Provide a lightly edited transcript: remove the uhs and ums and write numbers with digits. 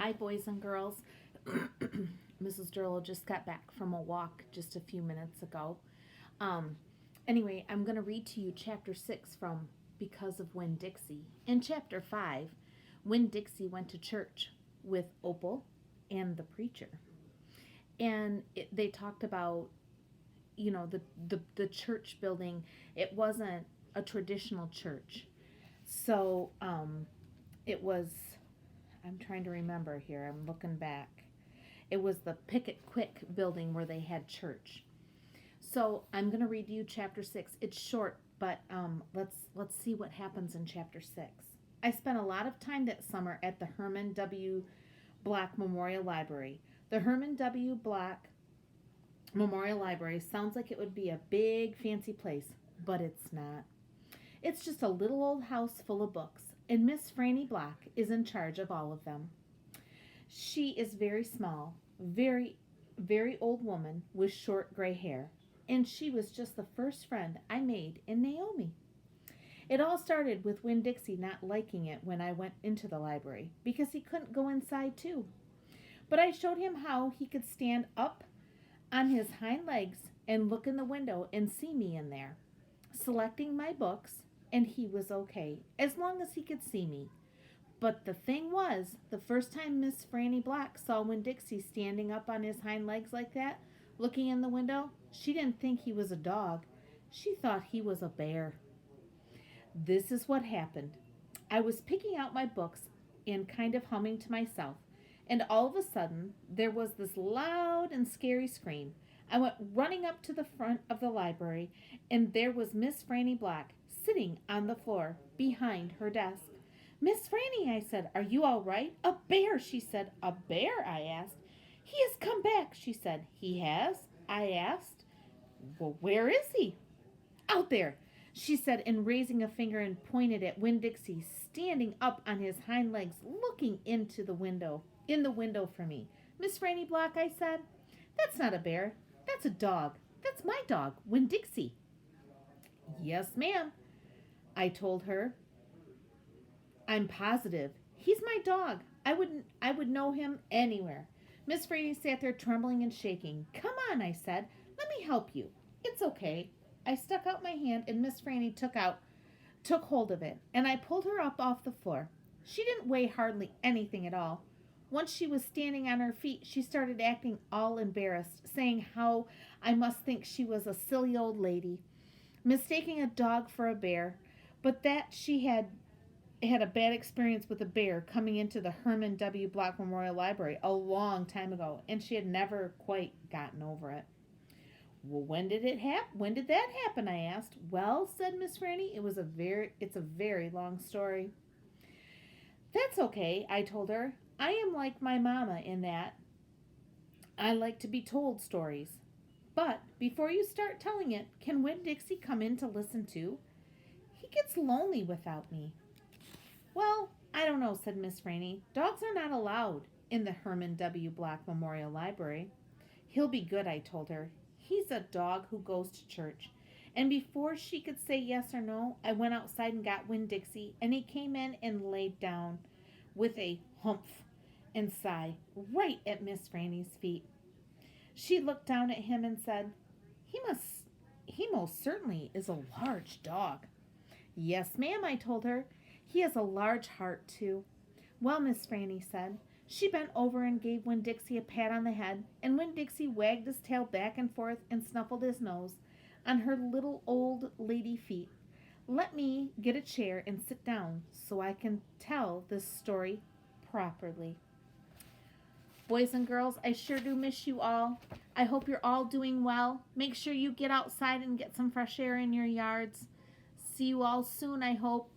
Hi, boys and girls. Mrs. Durlow just got back from a walk just a few minutes ago. Um, anyway, I'm going to read to you chapter 6 from Because of Winn Dixie. In chapter 5, Winn Dixie went to church with Opal and the preacher. And they talked about, the church building. It wasn't a traditional church. So it was, I'm trying to remember here, I'm looking back. It was the Picket Quick building where they had church. So I'm going to read you chapter 6. It's short, but let's see what happens in chapter 6. I spent a lot of time that summer at the Herman W. Black Memorial Library. The Herman W. Black Memorial Library sounds like it would be a big, fancy place, but it's not. It's just a little old house full of books, and Miss Franny Black is in charge of all of them. She is very small, very, very old woman with short gray hair, and she was just the first friend I made in Naomi. It all started with Winn Dixie not liking it when I went into the library because he couldn't go inside too. But I showed him how he could stand up on his hind legs and look in the window and see me in there, selecting my books, and he was okay, as long as he could see me. But the thing was, the first time Miss Franny Black saw Winn Dixie standing up on his hind legs like that, looking in the window, she didn't think he was a dog. She thought he was a bear. This is what happened. I was picking out my books and kind of humming to myself, and all of a sudden, there was this loud and scary scream. I went running up to the front of the library, and there was Miss Franny Black sitting on the floor behind her desk. Miss Franny, I said, are you all right? A bear, she said. A bear, I asked. He has come back, she said. He has? I asked. Well, where is he? Out there, she said, and raising a finger and pointed at Winn Dixie, standing up on his hind legs, looking in the window for me. Miss Franny Black, I said, that's not a bear. That's a dog. That's my dog, Winn Dixie. Yes, ma'am, I told her. I'm positive. He's my dog. I would know him anywhere. Miss Franny sat there trembling and shaking. Come on, I said. Let me help you. It's okay. I stuck out my hand and Miss Franny took hold of it, and I pulled her up off the floor. She didn't weigh hardly anything at all. Once she was standing on her feet, she started acting all embarrassed, saying how I must think she was a silly old lady, mistaking a dog for a bear, but that she had a bad experience with a bear coming into the Herman W. Black Memorial Library a long time ago, and she had never quite gotten over it. Well, when did it happen? When did that happen? I asked. Well, said Miss Franny, it's a very long story. That's okay, I told her. I am like my mama in that I like to be told stories. But before you start telling it, can Winn Dixie come in to listen too? He gets lonely without me. Well, I don't know, said Miss Franny. Dogs are not allowed in the Herman W. Black Memorial Library. He'll be good, I told her. He's a dog who goes to church. And before she could say yes or no, I went outside and got Winn Dixie, and he came in and laid down with a humph and sigh right at Miss Franny's feet. She looked down at him and said, he most certainly is a large dog. Yes, ma'am, I told her. He has a large heart, too. Well, Miss Franny said. She bent over and gave Winn Dixie a pat on the head, and Winn Dixie wagged his tail back and forth and snuffled his nose on her little old lady feet. Let me get a chair and sit down so I can tell this story properly. Boys and girls, I sure do miss you all. I hope you're all doing well. Make sure you get outside and get some fresh air in your yards. See you all soon, I hope.